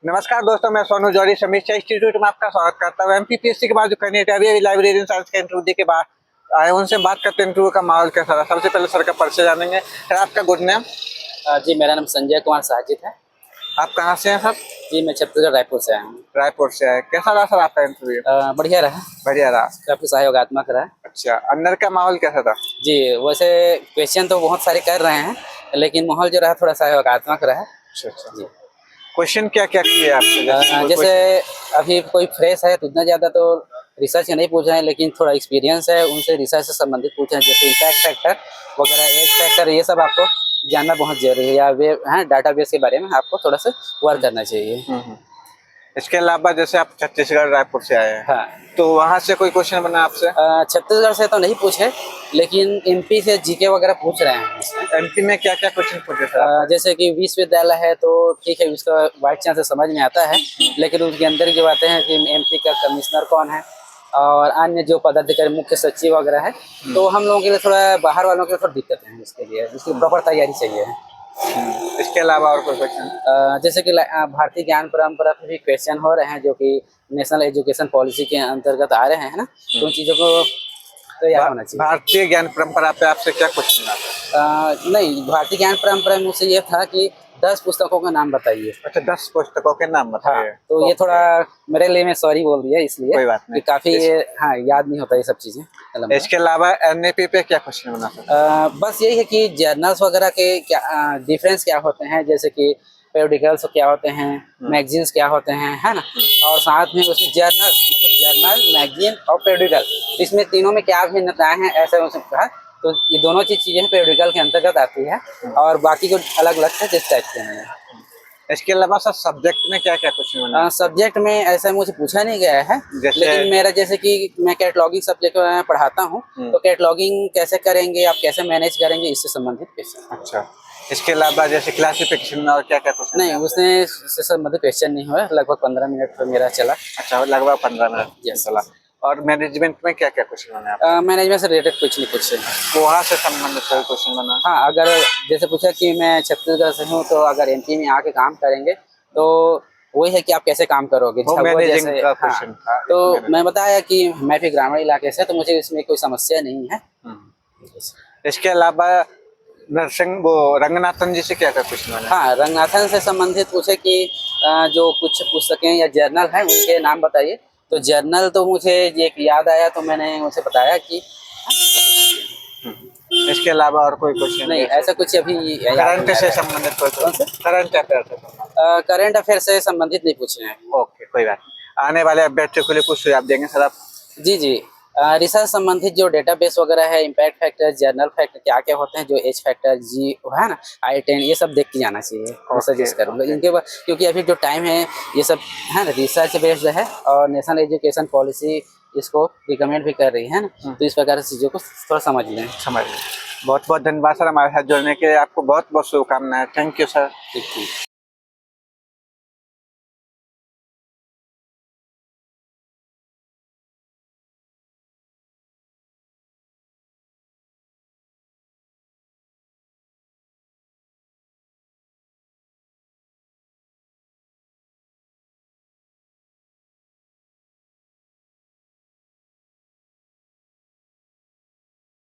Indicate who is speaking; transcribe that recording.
Speaker 1: नमस्कार दोस्तों, मैं सोनू जौहरी समीक्षा इंस्टीट्यूट में आपका स्वागत करता हूँ। एमपीपीएससी के बाद जो कैंडिडेट अभी लाइब्रेरी साइंस का इंटरव्यू दे के बाद आए, उनसे बात करते हैं इंटरव्यू का माहौल कैसा रहा। सबसे पहले सर का परिचय जानेंगे। सर आपका गुड नेम?
Speaker 2: जी, मेरा नाम संजय कुमार साजिद है।
Speaker 1: आप कहाँ से हैं सर?
Speaker 2: जी, मैं छत्तीसगढ़ रायपुर से आया हूँ।
Speaker 1: रायपुर से है। कैसा रहा सर आपका इंटरव्यू?
Speaker 2: बढ़िया रहा,
Speaker 1: बढ़िया रहा।
Speaker 2: काफ़ी सहयोगात्मक रहा।
Speaker 1: अच्छा, अंदर का माहौल कैसा था?
Speaker 2: जी, वैसे क्वेश्चन तो बहुत सारे कर रहे हैं, लेकिन माहौल जो रहा थोड़ा सहयोगात्मक रहा।
Speaker 1: अच्छा अच्छा
Speaker 2: जी।
Speaker 1: क्वेश्चन क्या क्या किए आपसे?
Speaker 2: जैसे अभी कोई फ्रेश है तो उतना ज़्यादा तो रिसर्च नहीं पूछ रहे हैं, लेकिन थोड़ा एक्सपीरियंस है उनसे रिसर्च से संबंधित पूछ रहे हैं, जैसे इम्पैक्ट फैक्टर वगैरह, एज फैक्टर, ये सब आपको जानना बहुत जरूरी है, या वे डाटाबेस के बारे में आपको थोड़ा सा वर्क करना चाहिए।
Speaker 1: इसके अलावा जैसे आप छत्तीसगढ़ रायपुर से आए हैं,
Speaker 2: हाँ,
Speaker 1: तो वहाँ से कोई क्वेश्चन बना आपसे?
Speaker 2: छत्तीसगढ़ से तो नहीं पूछे, लेकिन एमपी से जीके वगैरह पूछ रहे हैं इसमें।
Speaker 1: एमपी में क्या क्या क्वेश्चन पूछे सर?
Speaker 2: जैसे कि विश्वविद्यालय है तो ठीक है, उसका वाइस चांसलर समझ में आता है, लेकिन उसके अंदर जो बातें हैं कि एमपी का कमिश्नर कौन है और अन्य जो पदाधिकारी मुख्य सचिव वगैरह है, तो हम लोगों के लिए थोड़ा, बाहर वालों के लिए थोड़ा दिक्कत है, इसके लिए उसकी प्रॉपर तैयारी चाहिए।
Speaker 1: इसके अलावा और कोई क्वेश्चन?
Speaker 2: जैसे कि भारतीय ज्ञान परंपरा पे भी क्वेश्चन हो रहे हैं, जो कि नेशनल एजुकेशन पॉलिसी के अंतर्गत आ रहे हैं ना, तो उन चीज़ों को तैयार होना चाहिए।
Speaker 1: भारतीय ज्ञान परंपरा पे आपसे क्या क्वेश्चन आता है?
Speaker 2: नहीं, भारतीय ज्ञान परंपरा में मुझसे ये था कि 10 पुस्तकों का नाम बताइए।
Speaker 1: अच्छा, 10 पुस्तकों के नाम
Speaker 2: हाँ,
Speaker 1: बताइए।
Speaker 2: तो ये थोड़ा मेरे लिए, मैं सॉरी बोल दिया इसलिए,
Speaker 1: कोई बात नहीं।
Speaker 2: कि काफ़ी हाँ, याद नहीं होता ये सब चीज़ें।
Speaker 1: इसके अलावा एनएपी पे क्या क्वेश्चन बना सकते?
Speaker 2: बस यही है कि जर्नल्स वगैरह के क्या डिफरेंस क्या होते हैं, जैसे कि पेरियोडिकल्स क्या होते हैं, मैगजीन्स क्या होते हैं, है ना, और साथ में उसमें जर्नल, मतलब जर्नल, मैगजीन और पेरियोडिकल, इसमें तीनों में क्या भिन्नताएं हैं, ऐसा उसमें कहा। तो ये दोनों चीज़ें पेरियोडिकल के अंतर्गत आती है, और बाकी को अलग अलग से जिस टाइप के हैं।
Speaker 1: इसके अलावा सर सब्जेक्ट में क्या क्या क्वेश्चन बना?
Speaker 2: सब्जेक्ट में ऐसा मुझे पूछा नहीं गया है, लेकिन मेरा जैसे कि मैं कैटलॉगिंग सब्जेक्ट में पढ़ाता हूँ, तो कैटलॉगिंग कैसे करेंगे, आप कैसे मैनेज करेंगे, इससे संबंधित क्वेश्चन।
Speaker 1: अच्छा, इसके अलावा जैसे क्लासिफिकेशन और क्या क्या क्वेश्चन?
Speaker 2: नहीं, उससे संबंधित क्वेश्चन नहीं हुआ। लगभग 15 मिनट पर मेरा चला।
Speaker 1: अच्छा, लगभग 15 मिनट
Speaker 2: यस।
Speaker 1: चला। और मैनेजमेंट में क्या क्या क्वेश्चन बने आप?
Speaker 2: मैनेजमेंट से रिलेटेड कुछ नहीं पूछे।
Speaker 1: वहाँ से संबंधित कोई क्वेश्चन बना?
Speaker 2: हाँ, अगर जैसे पूछा कि मैं छत्तीसगढ़ से हूँ, तो अगर एमपी में आके काम करेंगे, तो वही है कि आप कैसे काम करोगे।
Speaker 1: मैनेजिंग का क्वेश्चन था।
Speaker 2: तो मैं बताया कि मैं भी ग्रामीण इलाके से, तो मुझे इसमें कोई समस्या नहीं है।
Speaker 1: इसके अलावा रंगनाथन जी से क्या क्या क्वेश्चन बना?
Speaker 2: हाँ, रंगनाथन से संबंधित पूछे कि जो कुछ पुस्तकें या जर्नल हैं उनके नाम बताइए। तो जर्नल तो मुझे एक याद आया, तो मैंने उसे बताया कि
Speaker 1: इसके अलावा और कोई क्वेश्चन?
Speaker 2: नहीं, ऐसा कुछ अभी
Speaker 1: करंट से संबंधित
Speaker 2: करंट अफेयर से संबंधित नहीं पूछे हैं।
Speaker 1: ओके, कोई बात नहीं। आने वाले अभ्यर्थियों के लिए कुछ सुझाव देंगे सर आप?
Speaker 2: जी जी, रिसर्च संबंधित जो डेटाबेस वगैरह है, इम्पैक्ट फैक्टर, जर्नल फैक्टर क्या क्या होते हैं, जो एच फैक्टर, जी है ना, I10, ये सब देख के जाना चाहिए, मैं सजेस्ट करूँगा इनके बाद, क्योंकि अभी जो टाइम है ये सब है ना, रिसर्च बेस्ड है, और नेशनल एजुकेशन पॉलिसी इसको रिकमेंड भी कर रही है ना, तो इस प्रकार से चीज़ों को थोड़ा समझ लें।
Speaker 1: बहुत बहुत धन्यवाद सर हमारे साथ जुड़ने के लिए। आपको बहुत बहुत शुभकामनाएं। Thank you sir.
Speaker 2: ठीक।